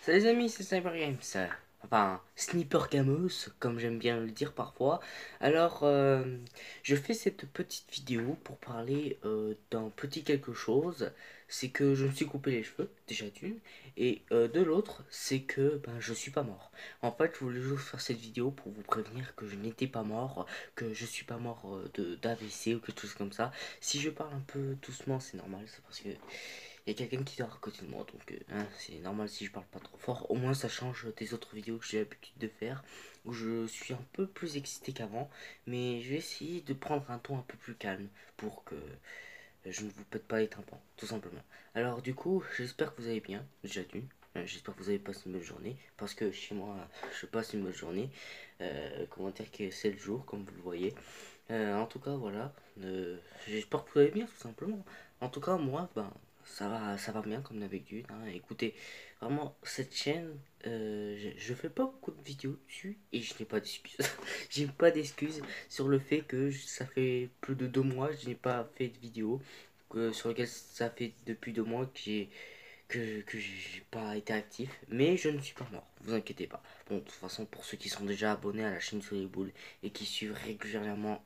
Salut les amis, c'est Sniper Games. Enfin, Sniper Gamos, comme j'aime bien le dire parfois. Alors, je fais cette petite vidéo pour parler d'un petit quelque chose. C'est que je me suis coupé les cheveux, déjà d'une. Et de l'autre, c'est que je suis pas mort. En fait, je voulais juste faire cette vidéo pour vous prévenir que je n'étais pas mort, que je suis pas mort d'AVC ou quelque chose comme ça. Si je parle un peu doucement, c'est normal, c'est parce que il y a quelqu'un qui dort à côté de moi, donc c'est normal si je parle pas trop fort. Au moins ça change des autres vidéos que j'ai l'habitude de faire, où je suis un peu plus excité qu'avant. Mais je vais essayer de prendre un ton un peu plus calme pour que je ne vous pète pas les tympans, tout simplement. Alors du coup, j'espère que vous allez bien, déjà d'une. J'espère que vous avez passé une bonne journée, parce que chez moi, je passe une bonne journée. Comment dire que c'est le jour, comme vous le voyez. En tout cas, voilà. J'espère que vous allez bien, tout simplement. En tout cas, moi, ça va bien comme d'habitude, hein. Écoutez, vraiment, cette chaîne, je fais pas beaucoup de vidéos dessus et je n'ai pas d'excuses. J'ai pas d'excuses sur le fait que ça fait plus de 2 mois que je n'ai pas fait de vidéo, sur lequel ça fait depuis 2 mois que j'ai pas été actif, mais je ne suis pas mort, vous inquiétez pas. Bon, de toute façon, pour ceux qui sont déjà abonnés à la chaîne Sur les Boules et qui suivent régulièrement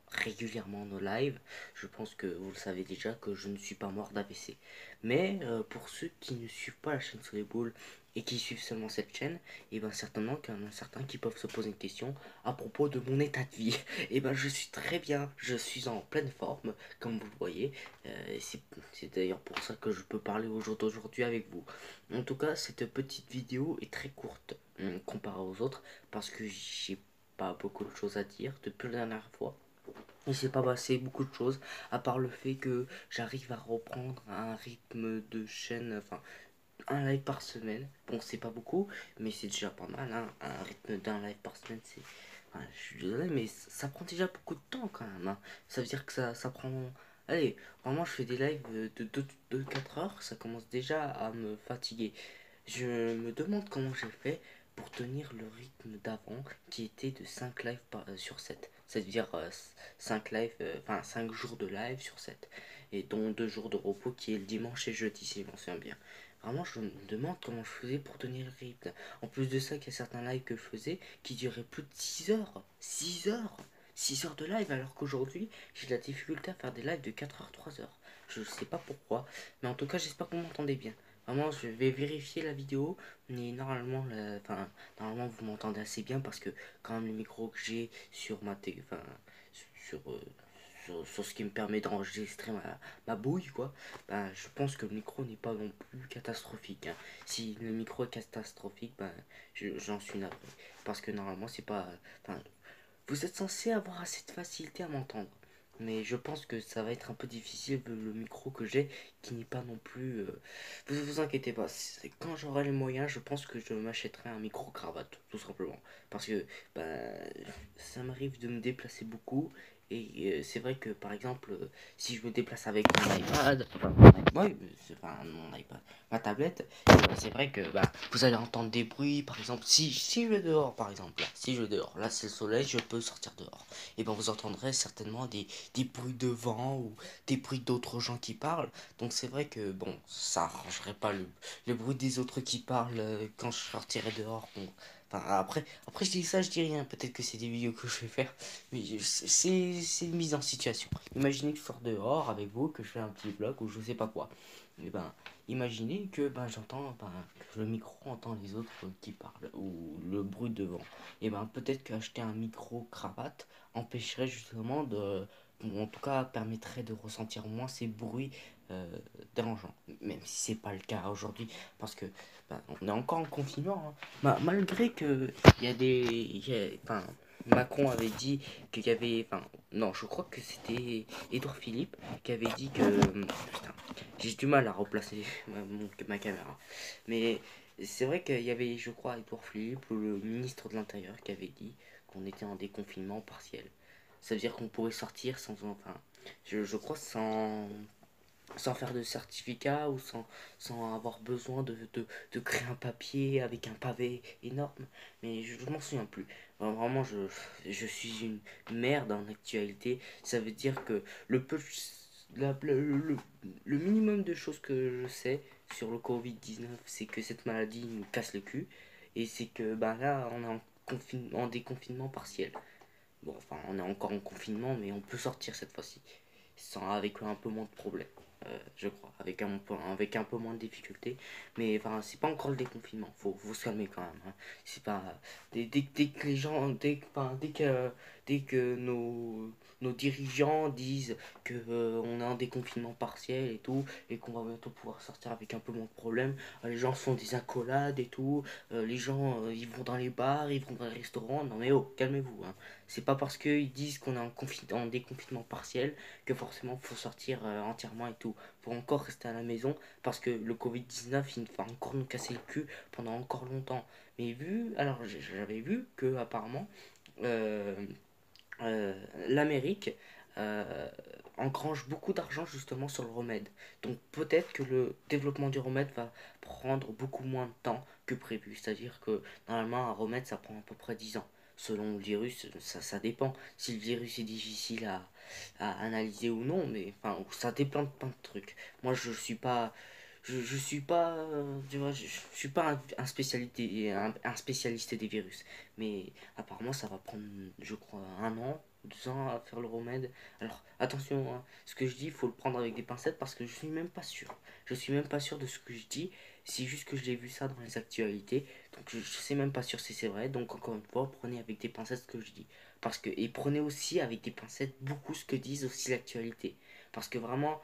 nos lives, je pense que vous le savez déjà que je ne suis pas mort d'AVC. Mais pour ceux qui ne suivent pas la chaîne Sur les Boules et qui suivent seulement cette chaîne, et bien certainement qu'il y en a certains qui peuvent se poser une question à propos de mon état de vie. Et ben je suis très bien, je suis en pleine forme, comme vous le voyez. C'est d'ailleurs pour ça que je peux parler au jour d'aujourd'hui avec vous. En tout cas, cette petite vidéo est très courte comparée aux autres parce que j'ai pas beaucoup de choses à dire depuis la dernière fois. Il s'est pas passé beaucoup de choses à part le fait que j'arrive à reprendre un rythme de chaîne, enfin un live par semaine. Bon, c'est pas beaucoup, mais c'est déjà pas mal, hein. Un rythme d'un live par semaine, c'est. Enfin, je suis désolé, mais ça prend déjà beaucoup de temps quand même, hein. Ça veut dire que ça prend. Allez, vraiment, je fais des lives de 4 heures, ça commence déjà à me fatiguer. Je me demande comment j'ai fait pour tenir le rythme d'avant qui était de 5 lives sur 7. C'est-à-dire 5 lives, enfin 5 jours de live sur 7. Et dont 2 jours de repos qui est le dimanche et jeudi, si je m'en souviens bien. Vraiment, je me demande comment je faisais pour tenir le rythme. En plus de ça, il y a certains lives que je faisais qui duraient plus de 6 heures. 6 heures 6 heures de live, alors qu'aujourd'hui, j'ai de la difficulté à faire des lives de 4 heures, 3 heures. Je sais pas pourquoi, mais en tout cas, j'espère que vous m'entendez bien. Vraiment, je vais vérifier la vidéo, mais normalement, normalement vous m'entendez assez bien parce que quand même le micro que j'ai sur ma télé, enfin, sur, sur ce qui me permet d'enregistrer ma bouille, quoi, je pense que le micro n'est pas non plus catastrophique, hein. Si le micro est catastrophique, j'en suis navré. Parce que normalement, c'est pas. Enfin, vous êtes censé avoir assez de facilité à m'entendre. Mais je pense que ça va être un peu difficile vu le micro que j'ai qui n'est pas non plus. Vous inquiétez pas, quand j'aurai les moyens, je pense que je m'achèterai un micro cravate, tout simplement. Parce que bah, ça m'arrive de me déplacer beaucoup. Et c'est vrai que par exemple, si je me déplace avec mon iPad, enfin, ouais, c'est pas mon iPad, ma tablette, c'est vrai que vous allez entendre des bruits. Par exemple, si je vais dehors, par exemple, là, si je vais dehors, là c'est le soleil, je peux sortir dehors. Et ben vous entendrez certainement des bruits de vent ou des bruits d'autres gens qui parlent. Donc c'est vrai que bon, ça arrangerait pas le bruit des autres qui parlent quand je sortirai dehors. Bon. Enfin, après je dis ça, je dis rien. Peut-être que c'est des vidéos que je vais faire, mais c'est une mise en situation. Imaginez que je sors dehors avec vous, que je fais un petit vlog ou je sais pas quoi. Et imaginez que j'entends, que le micro entend les autres qui parlent ou le bruit de vent. Et peut-être qu'acheter un micro cravate empêcherait justement de, ou en tout cas permettrait de ressentir moins ces bruits euh, dérangeants. Même si c'est pas le cas aujourd'hui, parce que on est encore en confinement, hein. Malgré que il y a des, enfin, Macron avait dit qu'il y avait, enfin, non, je crois que c'était Édouard Philippe qui avait dit que, putain, j'ai du mal à replacer ma caméra, mais c'est vrai qu'il y avait, je crois, Édouard Philippe, le ministre de l'Intérieur, qui avait dit qu'on était en déconfinement partiel. Ça veut dire qu'on pourrait sortir sans, enfin, je crois sans faire de certificat ou sans avoir besoin de créer un papier avec un pavé énorme. Mais je m'en souviens plus. Vraiment, je suis une merde en actualité. Ça veut dire que le peu, le minimum de choses que je sais, sur le Covid-19, c'est que cette maladie nous casse le cul. Et c'est que ben là, on est en déconfinement partiel. Bon, enfin, on est encore en confinement, mais on peut sortir cette fois-ci. Avec un peu moins de problèmes, je crois. Avec un peu moins de difficultés. Mais enfin, c'est pas encore le déconfinement. Faut se calmer quand même, hein. C'est pas. Dès que les gens. Dès que nos dirigeants disent que on est en déconfinement partiel et tout, et qu'on va bientôt pouvoir sortir avec un peu moins de problèmes, les gens font des accolades et tout, les gens ils vont dans les bars, ils vont dans les restaurants. Non mais oh, calmez-vous, hein. C'est pas parce qu'ils disent qu'on est en déconfinement partiel que forcément faut sortir entièrement et tout. Faut encore rester à la maison parce que le Covid-19 il va encore nous casser le cul pendant encore longtemps. Mais j'avais vu que apparemment euh, l'Amérique euh, engrange beaucoup d'argent justement sur le remède. Donc peut-être que le développement du remède va prendre beaucoup moins de temps que prévu. C'est-à-dire que normalement un remède ça prend à peu près 10 ans. Selon le virus, ça dépend. Si le virus est difficile à analyser ou non, mais enfin, ça dépend de plein de trucs. Moi je suis pas, tu vois, je suis pas un spécialiste des virus. Mais apparemment, ça va prendre, je crois, 1 an, 2 ans à faire le remède. Alors, attention, hein, ce que je dis, il faut le prendre avec des pincettes parce que je suis même pas sûr. Je suis même pas sûr de ce que je dis. C'est juste que j'ai vu ça dans les actualités. Donc, je sais même pas sûr si c'est vrai. Donc, encore une fois, prenez avec des pincettes ce que je dis. Et prenez aussi avec des pincettes beaucoup ce que disent aussi l'actualité. Parce que vraiment,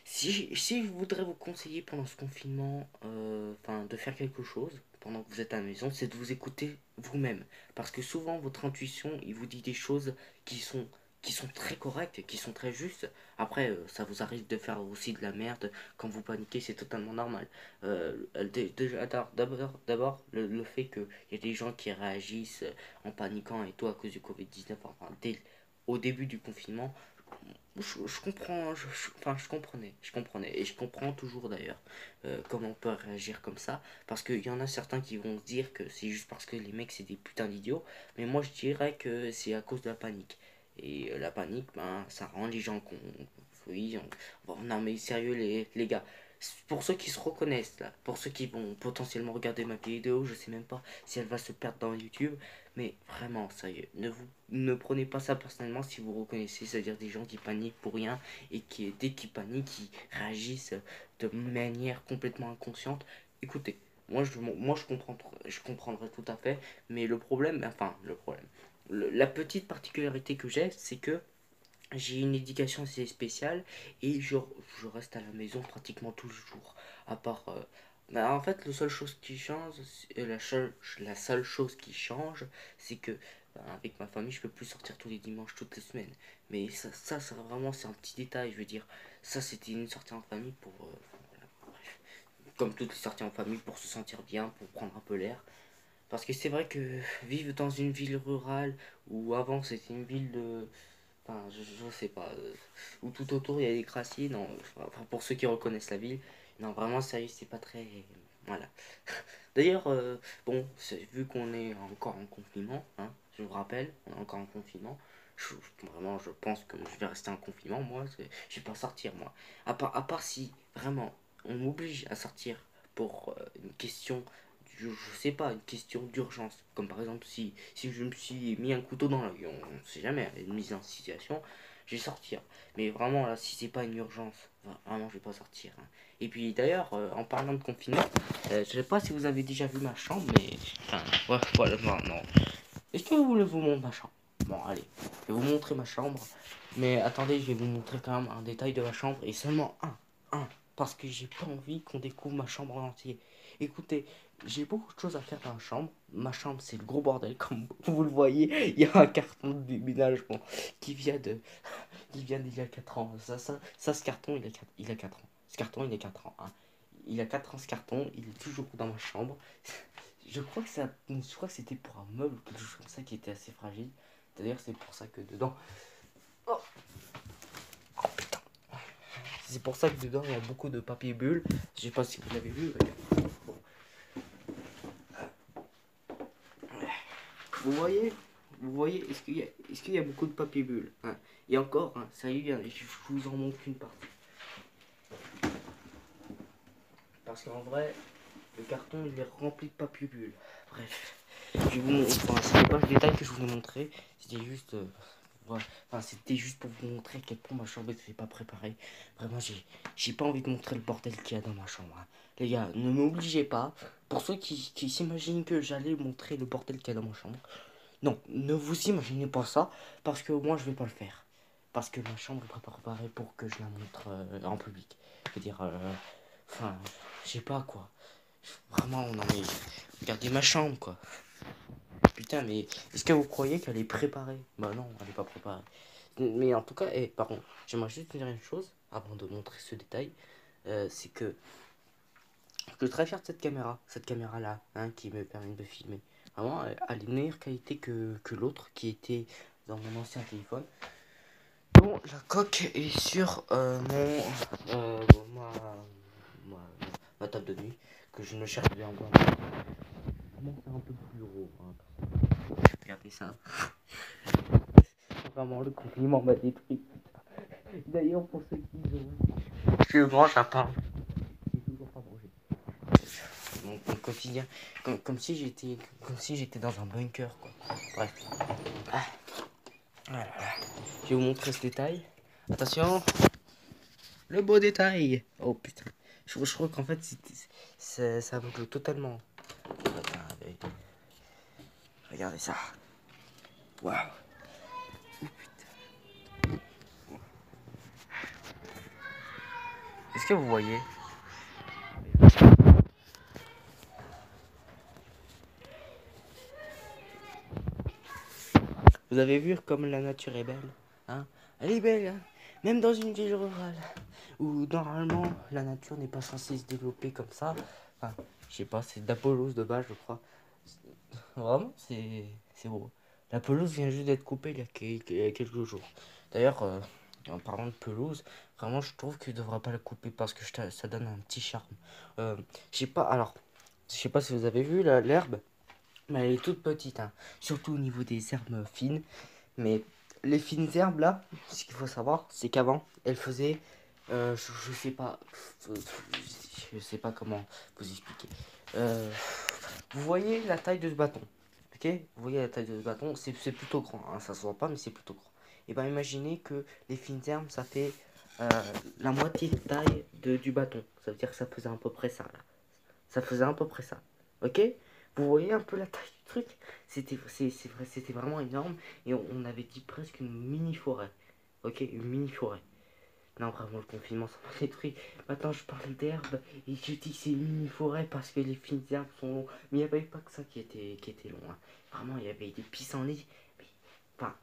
si je voudrais vous conseiller pendant ce confinement, de faire quelque chose pendant que vous êtes à la maison, c'est de vous écouter vous-même. Parce que souvent, votre intuition, il vous dit des choses qui sont, qui sont très correctes, qui sont très justes. Après, ça vous arrive de faire aussi de la merde quand vous paniquez, c'est totalement normal. Déjà, d'abord, le fait qu'il y a des gens qui réagissent en paniquant et tout à cause du Covid-19, au début du confinement, je comprends, je comprenais, et je comprends toujours d'ailleurs comment on peut réagir comme ça, parce qu'il y en a certains qui vont se dire que c'est juste parce que les mecs c'est des putains d'idiots, mais moi je dirais que c'est à cause de la panique. Et la panique, ben, ça rend les gens con. Oui, non mais sérieux les gars, pour ceux qui se reconnaissent là, pour ceux qui vont potentiellement regarder ma vidéo, je sais même pas si elle va se perdre dans YouTube, mais vraiment, sérieux, ne prenez pas ça personnellement si vous reconnaissez, c'est-à-dire des gens qui paniquent pour rien et qui, dès qu'ils paniquent, qui réagissent de manière complètement inconsciente. Écoutez, je comprendrai tout à fait, mais le problème, la petite particularité que j'ai, c'est que j'ai une éducation assez spéciale et je reste à la maison pratiquement tous les jours. À part. En fait, la seule chose qui change, la seule chose qui change, c'est que avec ma famille, je peux plus sortir tous les dimanches, toutes les semaines. Mais ça vraiment, c'est un petit détail. Je veux dire, ça, c'était une sortie en famille pour. Voilà, bref. Comme toutes les sorties en famille, pour se sentir bien, pour prendre un peu l'air. Parce que c'est vrai que vivre dans une ville rurale, où avant c'était une ville de. Enfin, je sais pas. Où tout autour il y a des grassiers. Non, enfin, pour ceux qui reconnaissent la ville. Non, vraiment, sérieux, c'est pas très. Voilà. D'ailleurs, bon, vu qu'on est encore en confinement, hein, je vous rappelle, on est encore en confinement. Vraiment, je pense que je vais rester en confinement. Moi, je vais pas sortir, moi. À part si, vraiment, on m'oblige à sortir pour une question, je sais pas, une question d'urgence. Comme par exemple, si je me suis mis un couteau dans l'œil, on ne sait jamais, une mise en situation, je vais sortir. Mais vraiment, là, si c'est pas une urgence, vraiment, je vais pas sortir, hein. Et puis d'ailleurs, en parlant de confinement, je sais pas si vous avez déjà vu ma chambre, mais. Enfin, ouais, voilà, non. Est-ce que vous voulez vous montrer ma chambre? Bon, allez, je vais vous montrer ma chambre. Mais attendez, je vais vous montrer quand même un détail de ma chambre. Et seulement un. Parce que j'ai pas envie qu'on découvre ma chambre en entier. Écoutez, j'ai beaucoup de choses à faire dans la chambre. Ma chambre, c'est le gros bordel, comme vous le voyez. Il y a un carton de déménagement qui vient de, qui vient d'il y a 4 ans. Ce carton, il a 4 ans. Ce carton, il a 4 ans, hein. Il a 4 ans ce carton, il est toujours dans ma chambre. Je crois que c'était pour un meuble ou quelque chose comme ça qui était assez fragile. D'ailleurs, c'est pour ça que dedans. Oh, oh, putain. C'est pour ça que dedans il y a beaucoup de papier bulle. Je sais pas si vous l'avez vu. Bon. Vous voyez, est-ce qu'il y a beaucoup de papier bulle, hein. Et encore, hein, ça y est, je vous en montre une partie. Parce qu'en vrai, le carton il est rempli de papier bulle. Bref, je vous montre, enfin, c'était pas le détail que je voulais montrer, c'était juste, voilà. Enfin, c'était juste pour vous montrer à quel point ma chambre n'était pas préparée. Vraiment, j'ai pas envie de montrer le bordel qu'il y a dans ma chambre, hein. Les gars, ne m'obligez pas. Pour ceux qui s'imaginent que j'allais montrer le bordel qu'il y a dans ma chambre, non, ne vous imaginez pas ça, parce que moi je vais pas le faire. Parce que ma chambre est pas préparée pour que je la montre en public. Je veux dire, enfin, je sais pas quoi. Vraiment, non mais, regardez ma chambre quoi. Putain, mais est-ce que vous croyez qu'elle est préparée? Bah non, elle est pas préparée. Mais en tout cas, par contre, j'aimerais juste dire une chose, avant de montrer ce détail, c'est que je suis très fier de cette caméra-là, hein, qui me permet de filmer. Vraiment, elle a une meilleure qualité que l'autre qui était dans mon ancien téléphone. Bon, la coque est sur ma, ma table de nuit, que je ne cherche bien encore. Vraiment, c'est un peu plus gros, hein. Regardez ça. Vraiment, le compliment m'a détruit. D'ailleurs, pour ceux qui ont... Je mange à part. J'ai toujours pas mangé. Mon quotidien, comme si j'étais dans un bunker quoi. Bref. Ah, voilà. Je vais vous montrer ce détail. Attention, le beau détail. Oh putain, je crois qu'en fait ça boucle totalement. Regardez ça. Waouh. Oh, putain. Est-ce que vous voyez? Vous avez vu comme la nature est belle, hein? Elle est belle, hein? Même dans une ville rurale, où normalement la nature n'est pas censée se développer comme ça. Enfin, je sais pas, c'est de la pelouse de base, je crois. Vraiment, c'est beau. La pelouse vient juste d'être coupée il y a quelques jours. D'ailleurs, en parlant de pelouse, vraiment, je trouve que ne devrait pas la couper parce que ça donne un petit charme. Je sais pas, alors, je sais pas si vous avez vu l'herbe, mais elle est toute petite, hein. Surtout au niveau des herbes fines. Mais les fines herbes là, ce qu'il faut savoir, c'est qu'avant, elles faisaient, je sais pas, je sais pas comment vous expliquer. Euh, vous voyez la taille de ce bâton, ok? Vous voyez la taille de ce bâton, c'est plutôt grand, hein, ça se voit pas, mais c'est plutôt grand. Et ben imaginez que les fines herbes, ça fait la moitié de taille du bâton. Ça veut dire que ça faisait à peu près ça là. Ça faisait à peu près ça, ok? Vous voyez un peu la taille du truc? C'était vraiment énorme et on avait dit presque une mini forêt, ok? Une mini forêt. Non, vraiment, le confinement, ça m'a détruit. Maintenant, je parle d'herbe et je dis que c'est une mini-forêt parce que les fines herbes sont longs. Mais il n'y avait pas que ça qui était long, hein. Vraiment, il y avait des pissenlits. Enfin,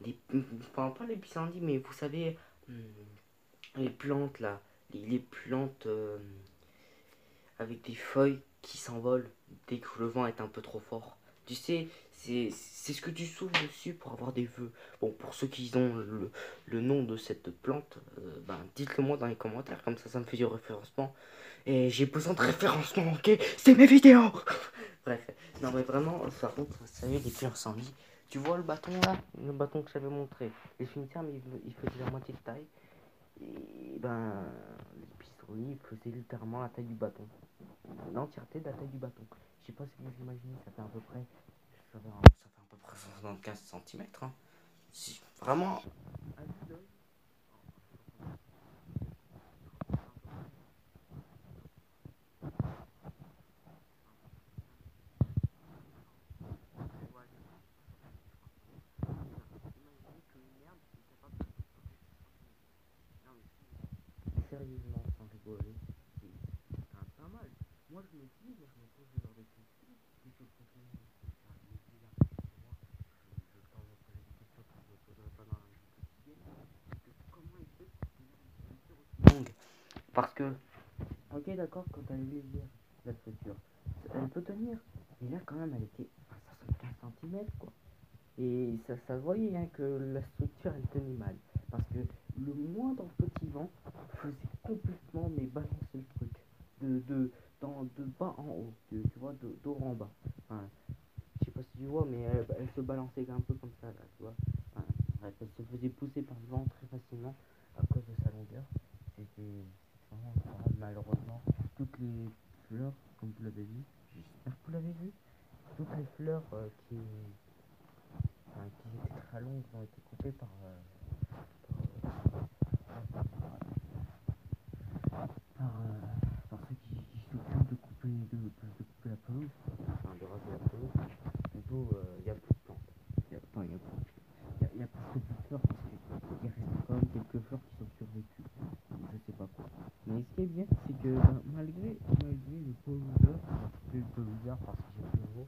enfin, pas les pissenlits, mais vous savez, les plantes là. Les plantes avec des feuilles qui s'envolent dès que le vent est un peu trop fort. Tu sais, c'est ce que tu souffles dessus pour avoir des vœux. Bon, pour ceux qui ont le nom de cette plante, ben, dites-le moi dans les commentaires, comme ça me fait du référencement. Et j'ai besoin de référencement, ok? C'est mes vidéos. Bref, non mais vraiment, par contre, vous savez, les pierres sans lit. Tu vois le bâton là? Le bâton que j'avais montré. Les cimetières, mais il faisait la moitié de taille. Et ben, les pissenlits faisaient littéralement la taille du bâton. L'entièreté de la taille du bâton. Je sais pas si vous imaginez, ça fait à peu près. Ça fait à peu près 75 cm. Hein. Vraiment. Sérieusement, sans rigoler, c'est pas mal. Moi je me dis, moi je me pose ce genre de questions. Plutôt que de me dire, moi, je tends à me poser des questions que je ne me poserai pas dans la vie quotidienne. C'est que comment il fait pour tenir une structure aussi longue? Parce que, ok, d'accord, quand elle est légère, la structure, elle peut tenir. Mais là, quand même, elle était à 75 cm, quoi. Et ça se voyait hein, que la structure, elle tenait mal. Parce que le moindre petit vent faisait complètement mais balancer le truc. De bas en haut, tu vois, d'haut en bas. Enfin, je sais pas si tu vois, mais elle se balançait un peu comme ça, là, tu vois. Enfin, bref, elle se faisait pousser par le vent très facilement à cause de sa longueur. C'était vraiment malheureusement toutes les fleurs, comme vous l'avez vu. J'espère que vous l'avez vu. Toutes les fleurs qui étaient très longues ont été coupées par ceux qui s'occupent de couper la pelouse, enfin de raser la pelouse. Bientôt, il n'y a plus de plantes. Il y a presque plus de fleurs parce qu'il reste quand même quelques fleurs qui sont survécues. Je sais pas quoi. Mais ce qui est bien, c'est que malgré le pollueur, le pollueur parce que j'ai plus le mot,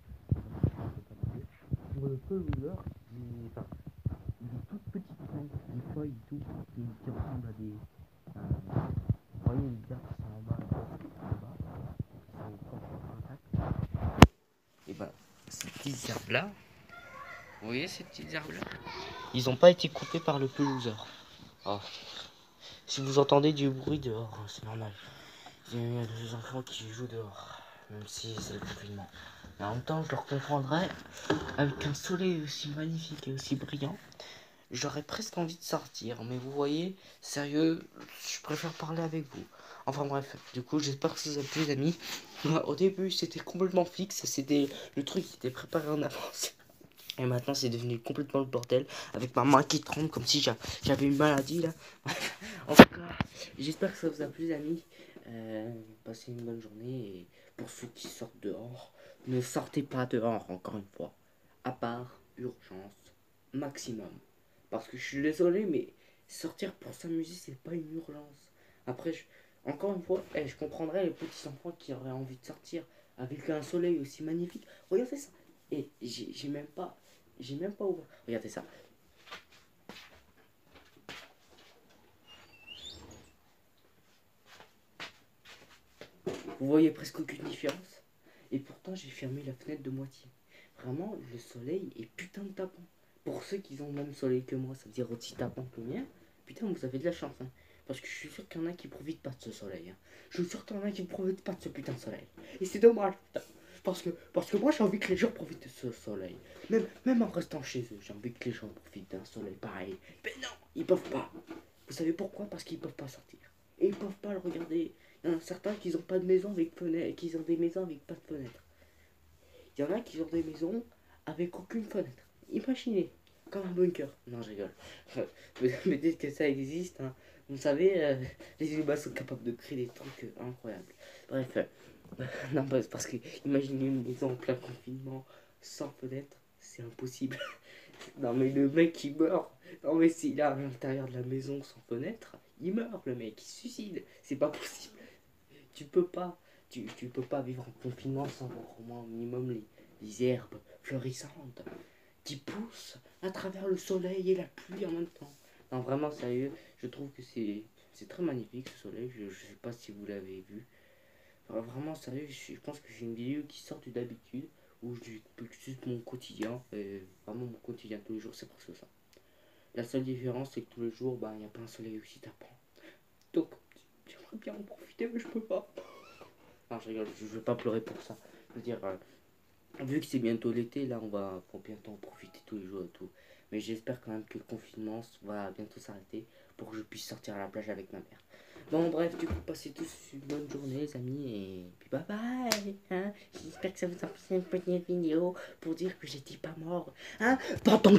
pour le pollueur, il est toute petite plante, des feuilles et tout, qui ressemblent à des. Vous voyez les herbes qui sont en bas, qui sont encore intactes. Et ben, ces petites herbes-là, vous voyez ces petites herbes-là, ils n'ont pas été coupés par le pelouseur. Oh. Si vous entendez du bruit dehors, c'est normal. Il y a des enfants qui jouent dehors, même si c'est le confinement. Mais en même temps, je leur comprendrais, avec un soleil aussi magnifique et aussi brillant, j'aurais presque envie de sortir. Mais vous voyez, sérieux, je préfère parler avec vous. Enfin bref, du coup, j'espère que ça vous a plu, les amis. Au début, c'était complètement fixe, c'était le truc qui était préparé en avance. Et maintenant, c'est devenu complètement le bordel, avec ma main qui tremble comme si j'avais une maladie là. En tout cas, j'espère que ça vous a plu, les amis. Passez une bonne journée. Et pour ceux qui sortent dehors, ne sortez pas dehors, encore une fois. À part urgence maximum. Parce que je suis désolé, mais sortir pour s'amuser, c'est pas une urgence. Après, encore une fois, je comprendrais les petits enfants qui auraient envie de sortir avec un soleil aussi magnifique. Regardez ça. Et j'ai même pas ouvert. Regardez ça. Vous voyez presque aucune différence. Et pourtant, j'ai fermé la fenêtre de moitié. Vraiment, le soleil est putain de tapant. Pour ceux qui ont le même soleil que moi, ça veut dire aussi tapant que le mien. Putain, vous avez de la chance. Hein. Parce que je suis sûr qu'il y en a qui profitent pas de ce soleil. Hein. Je suis sûr qu'il y en a qui profitent pas de ce putain de soleil. Et c'est dommage, putain. Parce que moi, j'ai envie que les gens profitent de ce soleil. Même en restant chez eux, j'ai envie que les gens profitent d'un soleil pareil. Mais non, ils peuvent pas. Vous savez pourquoi? Parce qu'ils peuvent pas sortir. Et ils peuvent pas le regarder. Il y en a certains qui n'ont pas de maison avec fenêtre, qui ont des maisons avec pas de fenêtre. Il y en a qui ont des maisons avec aucune fenêtre. Imaginez, comme un bunker. Non, je rigole. Mais dites que ça existe. Hein. Vous savez, les humains sont capables de créer des trucs incroyables. Bref, non, parce que imaginez une maison en plein confinement sans fenêtre, c'est impossible. Non, mais le mec il meurt. Non, mais s'il est à l'intérieur de la maison sans fenêtre, il meurt, le mec, il se suicide. C'est pas possible. Tu peux pas. Tu peux pas vivre en confinement sans voir au moins au minimum les herbes fleurissantes qui poussent à travers le soleil et la pluie en même temps. Non, vraiment sérieux, je trouve que c'est très magnifique ce soleil. Je sais pas si vous l'avez vu. Alors, vraiment sérieux, je pense que c'est une vidéo qui sort d'habitude où je juste mon quotidien. Et vraiment mon quotidien tous les jours, c'est presque ça. La seule différence, c'est que tous les jours, il n'y a pas un soleil aussi tapant. Donc, j'aimerais bien en profiter, mais je peux pas. Non, je rigole, je vais pas pleurer pour ça. Je veux dire, vu que c'est bientôt l'été, là, on va bientôt en profiter tous les jours et tout. Mais j'espère quand même que le confinement va bientôt s'arrêter pour que je puisse sortir à la plage avec ma mère. Bon, bref, du coup, passez tous une bonne journée, les amis, et puis bye bye. Hein. J'espère que ça vous a plu une petite vidéo pour dire que j'étais pas mort. Hein. Pendant